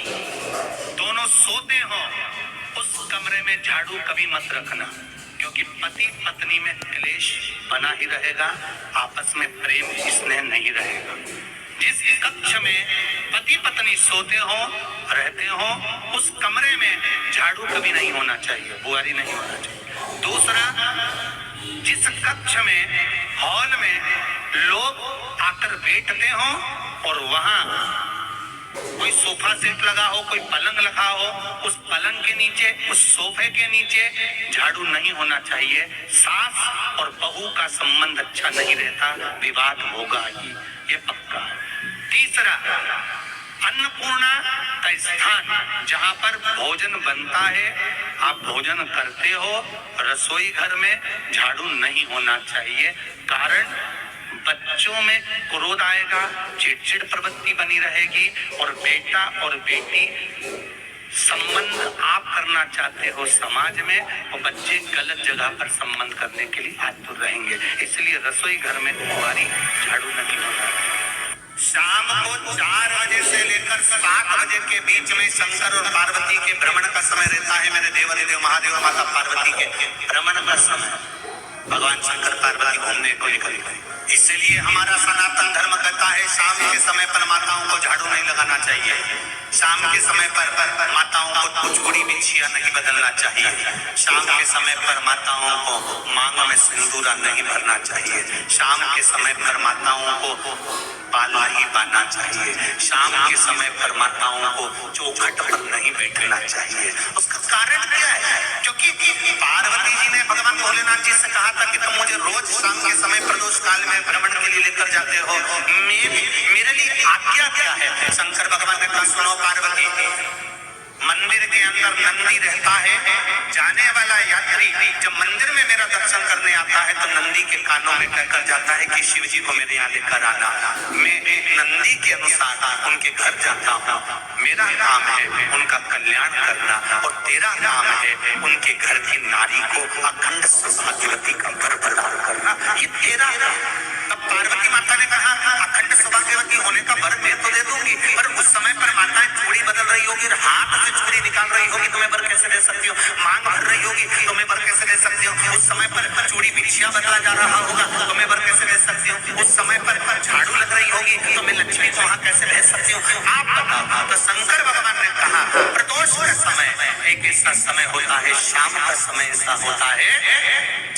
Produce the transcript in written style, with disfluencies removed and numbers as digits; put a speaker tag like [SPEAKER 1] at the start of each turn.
[SPEAKER 1] दोनों सोते हो उस कमरे में झाड़ू कभी मत रखना, क्योंकि पति पत्नी में क्लेश बना ही रहेगा, आपस में प्रेम स्नेह नहीं रहेगा। जिस कक्ष में पति पत्नी सोते हो रहते हो उस कमरे में झाड़ू कभी नहीं होना चाहिए, बुआरी नहीं होना चाहिए। दूसरा, जिस कक्ष में हॉल में लोग आकर बैठते हो और वहां कोई सोफा सेट लगा हो, कोई पलंग लगा हो, उस पलंग के नीचे, उस सोफे के नीचे झाड़ू नहीं होना चाहिए। सास और बहू का संबंध अच्छा नहीं रहता, विवाद होगा ही, ये पक्का। तीसरा, अन्नपूर्णा का स्थान जहां पर भोजन बनता है, आप भोजन करते हो, रसोई घर में झाड़ू नहीं होना चाहिए। कारण, बच्चों में क्रोध आएगा, चिड़चिड़ प्रवृत्ति बनी रहेगी और बेटा और बेटी संबंध आप करना चाहते हो समाज में, और बच्चे गलत जगह पर संबंध करने के लिए आतुर रहेंगे। इसलिए रसोई घर में बुआरी झाड़ू नहीं होना। शाम को 4 बजे से लेकर 7 बजे के बीच में शंकर और पार्वती के भ्रमण का समय रहता है। मेरे देवादिदेव महादेव माता पार्वती के भ्रमण का समय, भगवान शंकर पार्वती घूमने को निकल गए। इसलिए हमारा सनातन धर्म कहता है शाम के समय पर माताओं को झाड़ू नहीं लगाना चाहिए, शाम के समय पर माताओं को चूड़ी बिछिया नहीं बदलना चाहिए, शाम के समय पर माताओं को मांग में सिंदूरा नहीं भरना चाहिए, शाम के समय पर माताओं को बाल नहीं बांधना चाहिए, शाम के समय पर माताओं को चौखट पर नहीं बैठना चाहिए। उसका कारण क्या है? क्योंकि पार्वती जी ने भगवान भोलेनाथ जी से कहा था कि तुम मुझे रोज शाम के समय प्रदोष काल में भ्रमण के लिए लेकर जाते हो, मेरे लिए आज्ञा क्या है? शंकर भगवान ने कहा, सुनो पार्वती, मंदिर के अंदर नंदी रहता है, जाने वाला यात्री जब मंदिर में मेरा दर्शन करने आता है तो नंदी के कानों में कहकर जाता है कि शिव जी को मेरे यहाँ लेकर आना। मैं नंदी के अनुसार उनके घर जाता हूँ, मेरा काम है उनका कल्याण करना और तेरा काम है उनके घर की नारी को अखंड सौभाग्यवती का वर प्रदान करना, ये तेरा। तब पार्वती माता ने कहा, अखंड सौभाग्यवती होने का वर मैं तो दे दूंगी, पर उस समय पर माताएं चूड़ी बदल रही होगी, हाथ से चूड़ी निकाल रही होगी, तुम्हें वर कैसे दे सकती हो? मांग भर रही होगी, तुम्हें वर कैसे दे सकती हो? उस समय पर चूड़ी बिछिया बदला जा रहा होगा, तुम्हें वर कैसे दे सकती हो? उस समय पर झाड़ू लग रही होगी, तो मैं लक्ष्मी को वहां कैसे भेज सकती हूँ? आप बताओ। तो शंकर भगवान ने कहा, प्रदोष का समय एक ऐसा समय होता है, शाम का समय ऐसा होता है